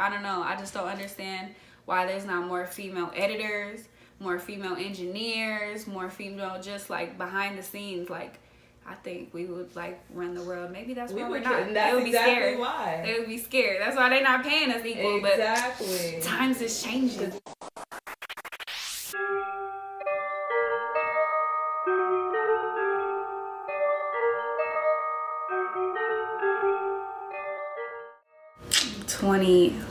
I don't know. I just don't understand why there's not more female editors, more female engineers, more female just like behind the scenes. Like, I think we would like run the world. Maybe that's why we're not. That's they would be exactly scared. why. They would be scared. That's why they're not paying us equal. Exactly. But times is changing. I'm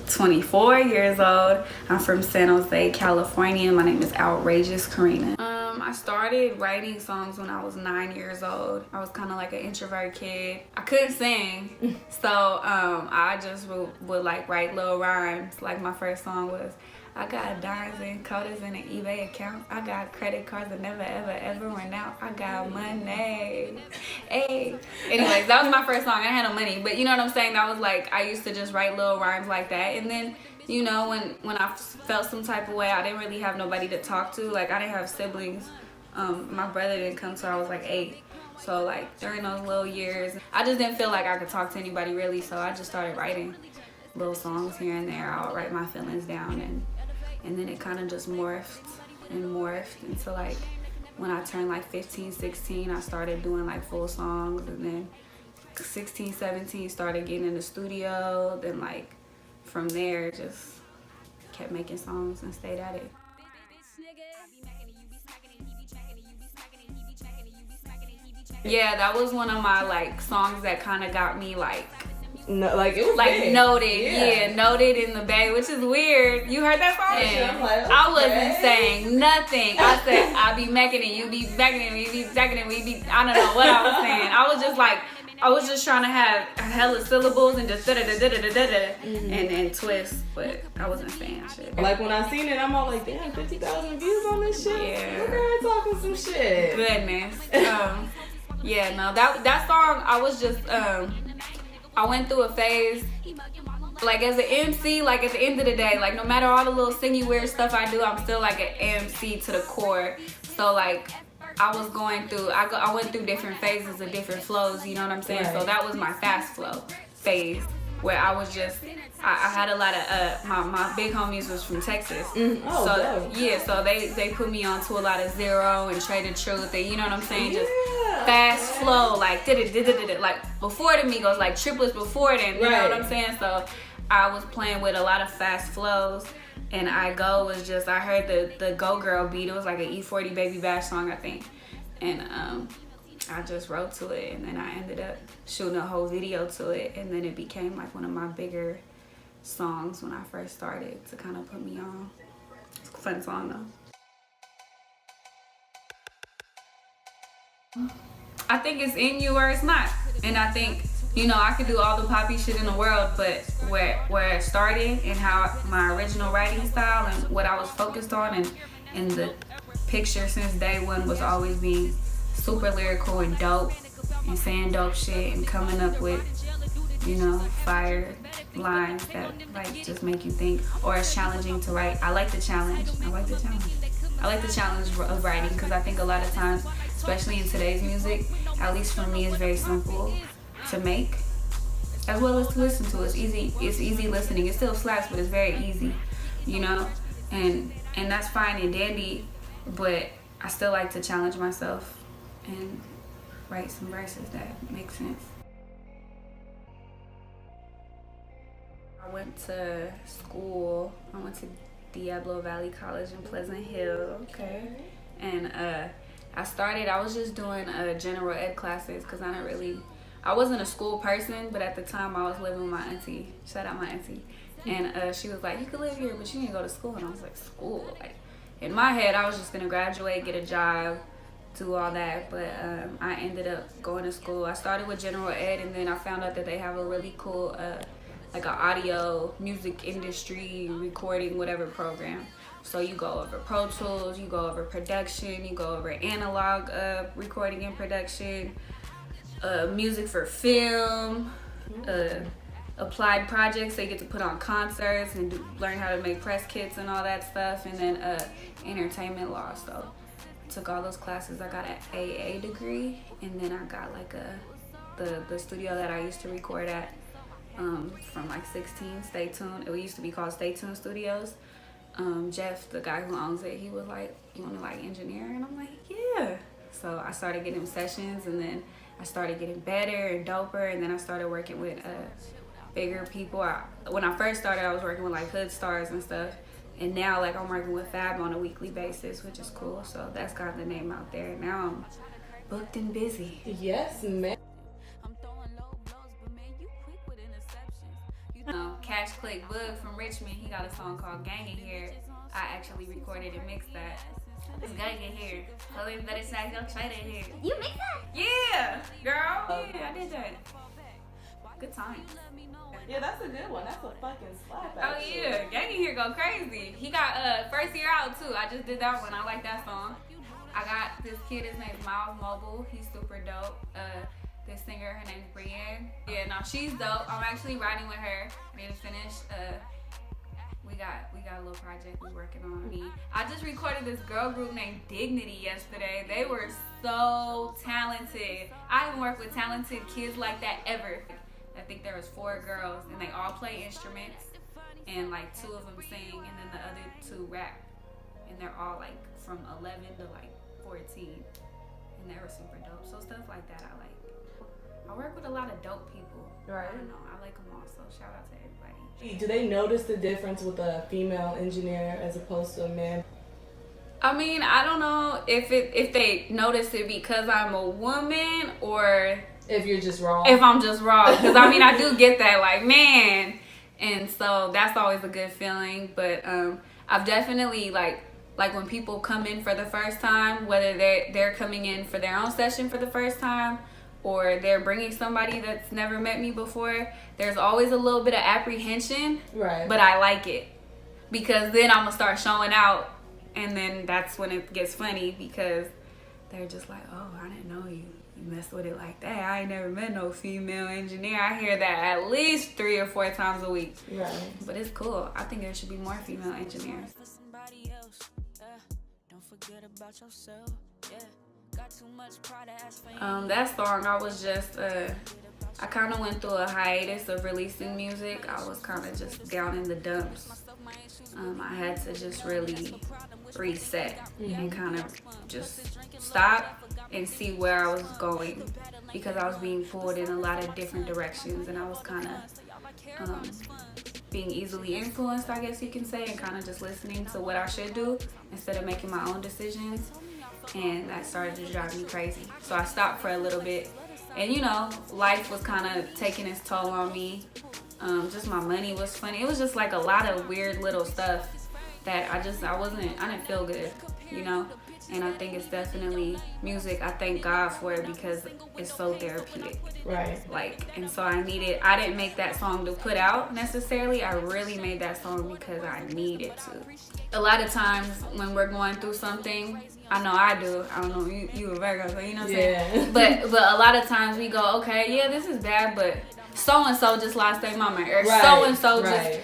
24 years old. I'm from San Jose, California. My name is Outrageous Karina. I started writing songs when I was 9 years old. I was kind of like an introvert kid. I couldn't sing, so I just would like write little rhymes. Like my first song was, I got dimes and coders in an eBay account. I got credit cards that never ever run out. I got money. Hey. Anyways, that was my first song. I had no money, but you know what I'm saying? That was like, I used to just write little rhymes like that. And then, you know, when I felt some type of way, I didn't really have nobody to talk to. Like, I didn't have siblings. My brother didn't come till I was like 8. So like during those little years, I just didn't feel like I could talk to anybody really. So I just started writing little songs here and there. I would write my feelings down, and then it kind of just morphed until like when I turned like 15, 16, I started doing like full songs. And then 16, 17 started getting in the studio. Then like from there just kept making songs and stayed at it. Yeah, that was one of my like songs that kind of got me like, no, like it was like big. noted, yeah, noted in the Bay, which is weird. You heard that song? Yeah, I'm like, okay. I wasn't saying nothing. I said I be macking it, you be backing it, we be backing it, we be. I don't know what I was saying. I was just like, I was just trying to have hella syllables and just da da da da da da and twist, but I wasn't saying shit. Like when I seen it, I'm all like, damn, 50,000 views on this shit. Yeah. Look at her talking some shit. Goodness. Yeah, no, that song, I was just, I went through a phase, like as an MC, like at the end of the day, like no matter all the little singy weird stuff I do, I'm still like an MC to the core. So like, I was going through, I went through different phases of different flows, you know what I'm saying? Right. So that was my fast flow phase, where I was just, I had a lot of, my big homies was from Texas. Oh, so dope. yeah, so they put me on to a lot of Zero and Traded Truth, and you know what I'm saying? Just fast flow, like like before the Migos, like triplets before then, you know what I'm saying? So I was playing with a lot of fast flows, and I Go was just, I heard the Go Girl beat. It was like an E40 Baby Bash song, I think, and I just wrote to it, and then I ended up shooting a whole video to it, and then it became like one of my bigger songs when I first started to kind of put me on. It's a fun song though. I think it's in you or it's not, and I think, you know, I could do all the poppy shit in the world, but where it started and how my original writing style and what I was focused on and the picture since day one was always being super lyrical and dope and saying dope shit and coming up with, you know, fire lines that like just make you think, or it's challenging to write. I like the challenge. I like the challenge of writing, because I think a lot of times, especially in today's music, at least for me, it's very simple to make as well as to listen to. It's easy listening. It still slaps, but it's very easy, you know, and that's fine and dandy, but I still like to challenge myself and write some verses that make sense. I went to school. I went to Diablo Valley College in Pleasant Hill. Okay. And I was just doing general ed classes because I wasn't a school person, but at the time I was living with my auntie. Shout out my auntie. And she was like, you could live here, but you need to go to school. And I was like, school? Like, in my head, I was just gonna graduate, get a job, do all that. But I ended up going to school. I started with general ed, and then I found out that they have a really cool, like an audio, music industry, recording, whatever program. So you go over Pro Tools, you go over production, you go over analog recording and production, music for film, applied projects. They get to put on concerts and learn how to make press kits and all that stuff, and then entertainment law. So I took all those classes. I got an AA degree, and then I got like the studio that I used to record at. from like 16. Stay Tuned. It used to be called Stay Tuned Studios. Jeff, the guy who owns it, he was like, "You want to like engineer?" And I'm like, "Yeah." So I started getting sessions, and then I started getting better and doper, and then I started working with bigger people. When I first started, I was working with like hood stars and stuff, and now like I'm working with Fab on a weekly basis, which is cool. So that's got the name out there. Now I'm booked and busy. Yes, man. Cash Click Bug from Richmond, he got a song called Gang in Here. I actually recorded and mixed that. It's Gang in Here. Oh, you better say go try that here. You mix that? Yeah, girl. Yeah, I did that. Good time. Yeah, that's a good one. That's a fucking slap. Oh yeah, Gang in Here go crazy. He got first year out too. I just did that one. I like that song. I got this kid, his name's Miles Mobile. He's super dope. This singer, her name's Brienne. Yeah, no, she's dope. I'm actually riding with her. I need to finish. We got a little project we're working on. I just recorded this girl group named Dignity yesterday. They were so talented. I haven't worked with talented kids like that ever. I think there was 4 girls, and they all play instruments, and like 2 of them sing, and then the other 2 rap. And they're all like from 11 to like 14, and they were super dope. So stuff like that I like. I work with a lot of dope people. Right. I don't know. I like them all. So shout out to everybody. Do they notice the difference with a female engineer as opposed to a man? I mean, I don't know if they notice it because I'm a woman or if you're just raw. If I'm just raw. Because I mean, I do get that, like, man. And so that's always a good feeling. But I've definitely like when people come in for the first time, whether they're coming in for their own session for the first time, or they're bringing somebody that's never met me before, there's always a little bit of apprehension. Right. But I like it. Because then I'm going to start showing out. And then that's when it gets funny. Because they're just like, "Oh, I didn't know you messed with it like that. I ain't never met no female engineer." I hear that at least 3 or 4 times a week. Right. But it's cool. I think there should be more female engineers. Don't forget about yourself. Yeah. That song, I was just, I kind of went through a hiatus of releasing music. I was kind of just down in the dumps. I had to just really reset and kind of just stop and see where I was going, because I was being pulled in a lot of different directions, and I was kind of being easily influenced, I guess you can say, and kind of just listening to what I should do instead of making my own decisions. And that started to drive me crazy. So I stopped for a little bit. And you know, life was kind of taking its toll on me. Just my money was funny. It was just like a lot of weird little stuff that I didn't feel good, you know? And I think it's definitely music. I thank God for it because it's so therapeutic. Right. And so I didn't make that song to put out necessarily. I really made that song because I needed to. A lot of times when we're going through something, I know I do. I don't know, you a Virgo, so you know what I'm saying? But a lot of times we go, okay, yeah, this is bad, but so-and-so just lost their mama, or so-and-so just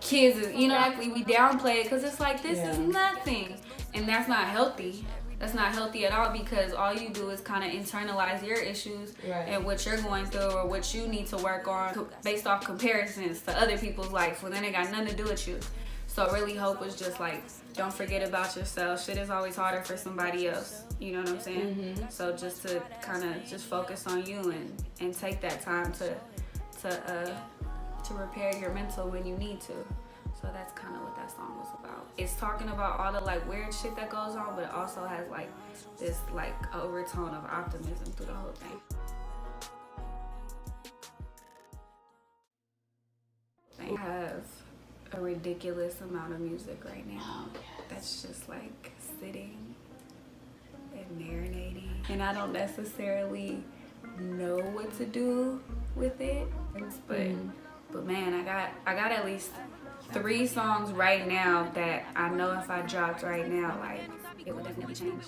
kids, you know, like we downplay it because it's like, this is nothing. And that's not healthy. That's not healthy at all, because all you do is kind of internalize your issues and what you're going through or what you need to work on based off comparisons to other people's life when then it got nothing to do with you. So really hope was just like, don't forget about yourself. Shit is always harder for somebody else. You know what I'm saying? Mm-hmm. So just to kind of just focus on you and take that time to repair your mental when you need to. So that's kind of what that song was about. It's talking about all the like weird shit that goes on, but it also has like this like overtone of optimism through the whole thing. I have a ridiculous amount of music right now that's just like sitting and marinating, and I don't necessarily know what to do with it, but man, I got at least 3 songs right now that I know if I dropped right now, like, it would definitely change.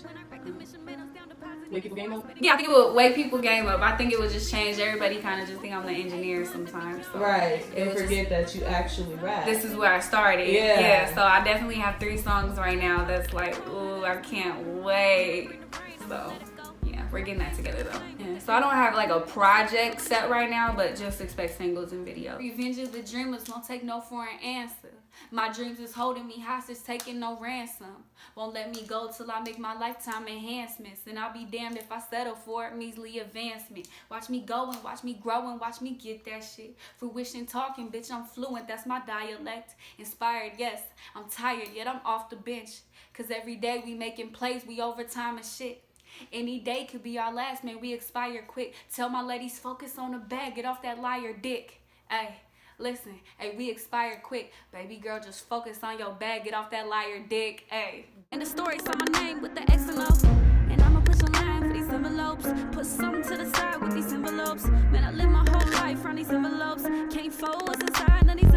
Wake people game up? Yeah, I think it would wake people game up. I think it would just change. Everybody kind of just think I'm the engineer sometimes. So right, and forget that you actually rap. This is where I started. Yeah, so I definitely have 3 songs right now that's like, ooh, I can't wait. So, yeah. we're getting that together though. Yeah, so I don't have like a project set right now, but just expect singles and videos. Revenge of the dreamers won't take no for an answer. My dreams is holding me hostage, taking no ransom. Won't let me go till I make my lifetime enhancements. And I'll be damned if I settle for a measly advancement. Watch me go and watch me grow and watch me get that shit. Fruition talking, bitch, I'm fluent, that's my dialect. Inspired, yes, I'm tired, yet I'm off the bench. Cause every day we making plays, we overtime and shit. Any day could be our last, man, we expire quick. Tell my ladies, focus on the bag, get off that liar dick. Ayy. Listen, hey, we expire quick. Baby girl, just focus on your bag, get off that liar dick, hey. And the story saw my name with the X and O. And I'ma put some line for these envelopes. Put something to the side with these envelopes. Man, I live my whole life from these envelopes. Can't fold what's inside of these